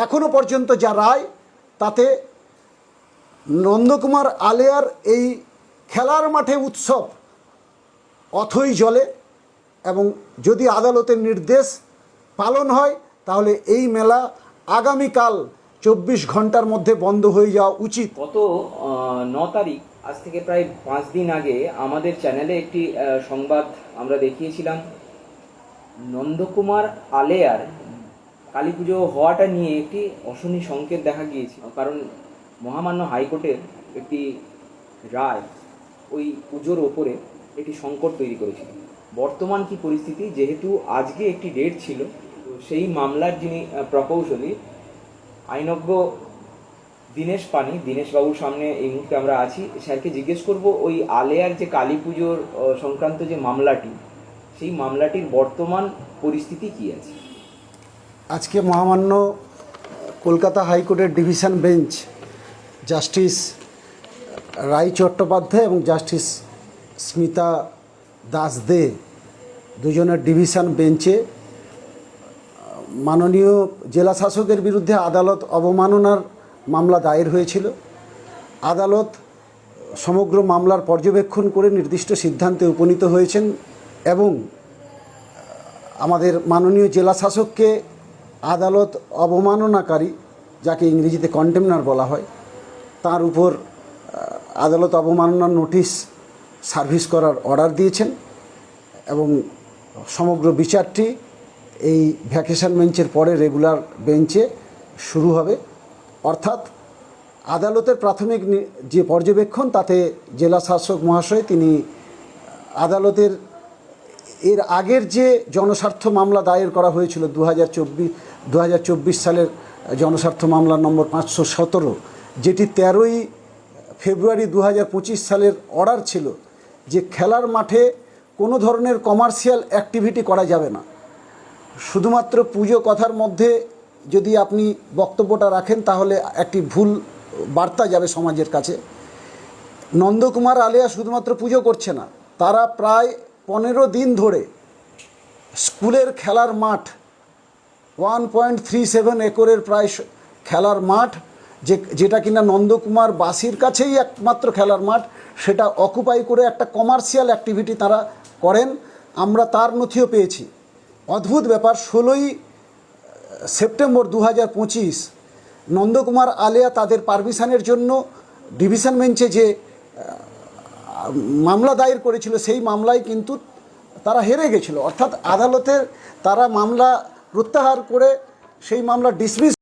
এখনো পর্যন্ত যা রায় তাতে নন্দকুমার আলেয়ার এই খেলার মাঠে উৎসব অথই জলে এবং যদি আদালতের নির্দেশ পালন হয় তাহলে এই মেলা আগামীকাল 24 ঘন্টার মধ্যে বন্ধ হয়ে যাওয়া উচিত। গত 9 তারিখ আজ থেকে প্রায় 5 দিন আগে আমাদের চ্যানেলে একটি সংবাদ আমরা দেখিয়েছিলাম। নন্দকুমার আলেয়ার কালী পুজো হওয়াটা নিয়ে একটি অশনি সংকেত দেখা গিয়েছিল, কারণ মহামান্য হাইকোর্টের একটি রায় ওই পুজোর ওপরে একটি সংকট তৈরি করেছিল। বর্তমান কি পরিস্থিতি, যেহেতু আজকে একটি ডেট ছিল, তো সেই মামলার যিনি প্রকৌশলী আইনজ্ঞ দীনেশবাবুর সামনে এই মুহূর্তে আমরা আছি। স্যারকে জিজ্ঞেস করব ওই আলেয়ার যে কালী পুজোর সংক্রান্ত যে মামলাটি, সেই মামলাটির বর্তমান পরিস্থিতি কি আছে। আজকে মহামান্য কলকাতা হাইকোর্টের ডিভিশন বেঞ্চ জাস্টিস রায় চট্টোপাধ্যায় এবং জাস্টিস স্মিতা দাস দে দুজনের ডিভিশন বেঞ্চে মাননীয় জেলা শাসকের বিরুদ্ধে আদালত অবমাননার মামলা দায়ের হয়েছিল। আদালত সমগ্র মামলার পর্যবেক্ষণ করে নির্দিষ্ট সিদ্ধান্তে উপনীত হয়েছেন এবং আমাদের মাননীয় জেলা শাসককে আদালত অবমাননাকারী, যাকে ইংরেজিতে কন্টেমনার বলা হয়, তার উপর আদালত অবমাননার নোটিশ সার্ভিস করার অর্ডার দিয়েছেন এবং সমগ্র বিচারটি এই ভ্যাকেশন বেঞ্চের পরে রেগুলার বেঞ্চে শুরু হবে। অর্থাৎ আদালতের প্রাথমিক যে পর্যবেক্ষণ, তাতে জেলা শাসক মহাশয় তিনি আদালতের এর আগের যে জনস্বার্থ মামলা দায়ের করা হয়েছিল 2024 সালের জনস্বার্থ মামলা নম্বর 517, যেটি 13ই ফেব্রুয়ারি 2025 সালের অর্ডার ছিল যে খেলার মাঠে কোনো ধরনের কমার্শিয়াল অ্যাক্টিভিটি করা যাবে না, শুধুমাত্র পুজো কথার মধ্যে যদি আপনি বক্তব্যটা রাখেন তাহলে একটি ভুল বার্তা যাবে সমাজের কাছে। নন্দকুমার আলেয়া শুধুমাত্র পুজো করছে না, তারা প্রায় 15 দিন ধরে স্কুলের খেলার মাঠ 1.37 একরের প্রায় খেলার মাঠ, যেটা কিনা নন্দকুমার বাসীর কাছেই একমাত্র খেলার মাঠ, সেটা অকুপাই করে একটা কমার্শিয়াল অ্যাক্টিভিটি তারা করেন। আমরা তার নথিও পেয়েছি। অদ্ভুত ব্যাপার, 16ই সেপ্টেম্বর 2025 নন্দকুমার আলেয়া তাদের পারমিশনের জন্য ডিভিশন বেঞ্চে যে মামলা দায়ের করেছিল সেই মামলায় কিন্তু তারা হেরে গেছিল। অর্থাৎ আদালতের তারা মামলা প্রত্যাহার করে সেই মামলা ডিসমিস